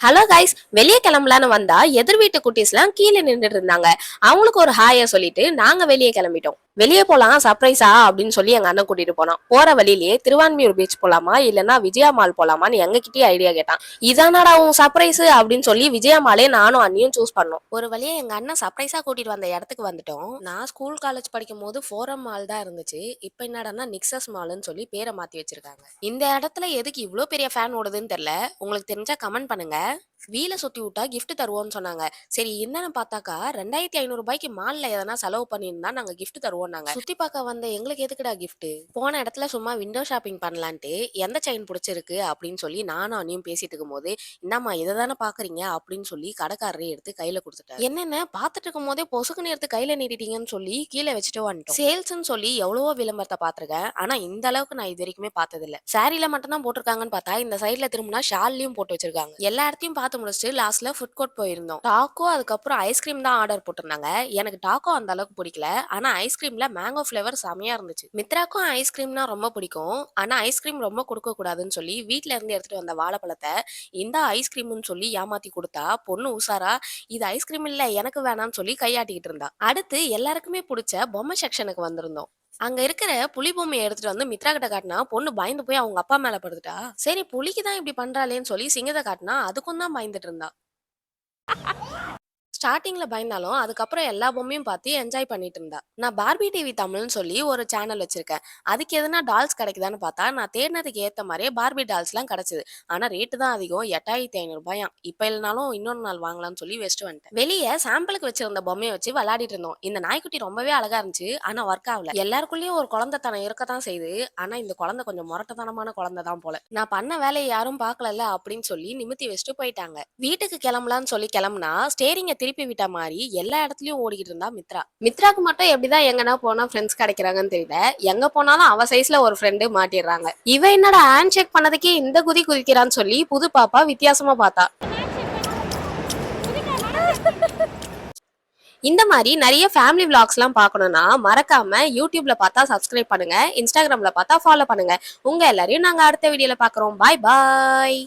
Hello guys, வெளியே கிளம்பலான்னு வந்தா எதிர் வீட்டு குட்டீஸ்லாம் கீழே நின்றுட்டு இருந்தாங்க. அவங்களுக்கு ஒரு ஹாய சொல்லிட்டு நாங்க வெளியே கிளம்பிட்டோம். வெளியே போலாம் சர்ப்ரைஸா அப்படின்னு சொல்லி எங்க அண்ணன் கூட்டிட்டு போனோம். போற வழியிலேயே திருவான்மியூர் பீச் போலாமா இல்லன்னா விஜயா மால் போலாமான்னு எங்க கிட்டே ஐடியா கேட்டான். இதானடா உன் சர்ப்ரைஸ் அப்படின்னு சொல்லி விஜயா மாலே நானும் அண்ணியும் சூஸ் பண்ணோம். ஒரு வழியா எங்க அண்ணன் சர்ப்ரைஸா கூட்டிட்டு வந்த இடத்துக்கு வந்துட்டோம். நான் ஸ்கூல் காலேஜ் படிக்கும் போது ஃபோரம் மால் தான் இருந்துச்சு. இப்ப என்னடா நிக்சஸ் மால்னு சொல்லி பேரை மாத்தி வச்சிருக்காங்க. இந்த இடத்துல எதுக்கு இவ்வளவு பெரிய ஃபேன் ஓடுதுன்னு தெரியல. உங்களுக்கு தெரிஞ்சா கமெண்ட் பண்ணுங்க. வீல சுத்தி விட்டா கிஃப்ட் தருவோம்னு சொன்னாங்க. சரி என்னன்னு பார்த்தாக்கா 2500 ரூபாய்க்கு மால்ல எதனா செலவு பண்ணியிருந்தா நாங்க கிஃப்ட் தருவோம். நாங்க சுத்தி பார்க்க வந்த எங்களுக்கு எதுக்குடா கிஃப்ட்? போன இடத்துல சும்மா விண்டோ ஷாப்பிங் பண்ணலான்ட்டு எந்த செயின் பிடிச்சிருக்கு அப்படின்னு சொல்லி நானும் அண்ணியும் பேசிட்டு இருக்கும் போது, என்னம்மா இதை தானே பாக்குறீங்க அப்படின்னு சொல்லி கடைக்காரரே எடுத்து கையில கொடுத்துட்டாரு. என்னென்ன பார்த்துட்டு இருக்கும் போதே பொசுக்குன்னு எடுத்து கையில நீட்டிட்டீங்கன்னு சொல்லி கீழே வச்சுட்டு வந்துட்டோம். சேல்ஸ்ன்னு சொல்லி எவ்வளவோ விளம்பரத்தை பார்த்திருக்கேன். ஆனா இந்த அளவுக்கு நான் இது வரைக்குமே பார்த்தது இல்ல. சாரில மட்டும் தான் போட்டிருக்காங்கன்னு பார்த்தா இந்த சைட்ல திரும்பினா ஷால்லையும் போட்டு வச்சிருக்காங்க. எல்லா இடத்தையும் பார்த்து முடிச்சுட்டு லாஸ்ட்ல ஃபுட் கோர்ட் போயிருந்தோம். டாக்கோ அதுக்கப்புறம் ஐஸ்கிரீம் தான் ஆர்டர் போட்டிருந்தாங்க. எனக்கு டாக்கோ அந்த அளவுக்கு பிடிக்கல. ஆனா ஐஸ்கிரீம்ல மேங்கோ ஃபிளேவர் செமையா இருந்துச்சு. மித்ராக்கும் ஐஸ்கிரீம்னா ரொம்ப பிடிக்கும். ஆனா ஐஸ்கிரீம் ரொம்ப கொடுக்க கூடாதுன்னு சொல்லி வீட்ல இருந்து எடுத்துட்டு வந்த வாழைப்பழத்தை இந்த ஐஸ்கிரீம்னு சொல்லி ஏமாத்தி கொடுத்தா பொண்ணு உசாரா இது ஐஸ்கிரீம் இல்ல எனக்கு வேணாம்னு சொல்லி கையாட்டிக்கிட்டு இருந்தா. அடுத்து எல்லாருக்குமே பிடிச்ச பொம்மை செக்ஷனுக்கு வந்திருந்தோம். அங்க இருக்கிற புலி பொம்மையை எடுத்துட்டு வந்து மித்ரா கிட்ட காட்டினா பொண்ணு பயந்து போய் அவங்க அப்பா மேல படுத்துட்டா. சரி புலிக்கு தான் இப்படி பண்றாளேன்னு சொல்லி சிங்கத்தை காட்டினா அதுக்கும் தான் பயந்துட்டு இருந்தா. ஸ்டார்டிங்ல பயந்தாலும் அதுக்கப்புறம் எல்லா பொம்மையும் பார்த்து என்ஜாய் பண்ணிட்டு இருந்தா. நான் பார்பி டிவி தமிழ்னு சொல்லி ஒரு சேனல் வச்சிருக்கேன். அதுக்கு எதுனா டால்ஸ் கிடைக்குதான்னு பார்த்தா நான் தேடினதுக்கு ஏத்த மாதிரியே பார்பி டால்ஸ் எல்லாம் கிடைச்சது. ஆனா ரேட்டு தான் அதிகம், 8500 ரூபாயாம். இப்ப இல்லைனாலும் இன்னொரு நாள் வாங்கலாம்னு சொல்லி வச்சுட்டு வந்துட்டேன். வெளியே சாம்பிளுக்கு வச்சிருந்த பொம்மையை வச்சு விளையாடிட்டு இருந்தோம். இந்த நாய்க்குட்டி ரொம்பவே அழகா இருந்துச்சு. ஆனா ஒர்க் ஆகல. எல்லாருக்குள்ளயும் ஒரு குழந்தைத்தனம் இருக்கத்தான் செய்யுது. ஆனா இந்த குழந்தை கொஞ்சம் முரட்டத்தனமான குழந்தை தான் போல. நான் பண்ண வேலையை யாரும் பார்க்கல அப்படின்னு சொல்லி நிமித்தி வச்சுட்டு போயிட்டாங்க. வீட்டுக்கு கிளம்பலான்னு சொல்லி கிளம்புனா ஸ்டேரிங்க திருப்பி விட்ட மாதிரி எல்லா இடத்துலயும் ஓடிக்கிட்டு இருந்தா மித்ரா. மித்ராக்கு மட்டும் எப்படிதான் எங்கன்னா போனா ஃப்ரெண்ட்ஸ் கிடைக்கிறாங்கன்னு தெரியல. எங்க போனாலும் அவ சைஸ்ல ஒரு ஃப்ரெண்டு மாட்டிடுறாங்க. இவ என்னடா ஹேண்ட் ஷேக் பண்ணதுக்கே இந்த குதி குதிக்கிறான்னு சொல்லி புது பாப்பா வித்தியாசமா பார்த்தா. இந்த மாதிரி நிறைய ஃபேமிலி விளாக்ஸ்லாம் பார்க்கணும்னா மறக்காம யூடியூப்ல பார்த்தா சப்ஸ்கிரைப் பண்ணுங்க, இன்ஸ்டாகிராம்ல பார்த்தா ஃபாலோ பண்ணுங்க. உங்க எல்லாரையும் நாங்க அடுத்த வீடியோல பார்க்குறோம். பாய் பாய்.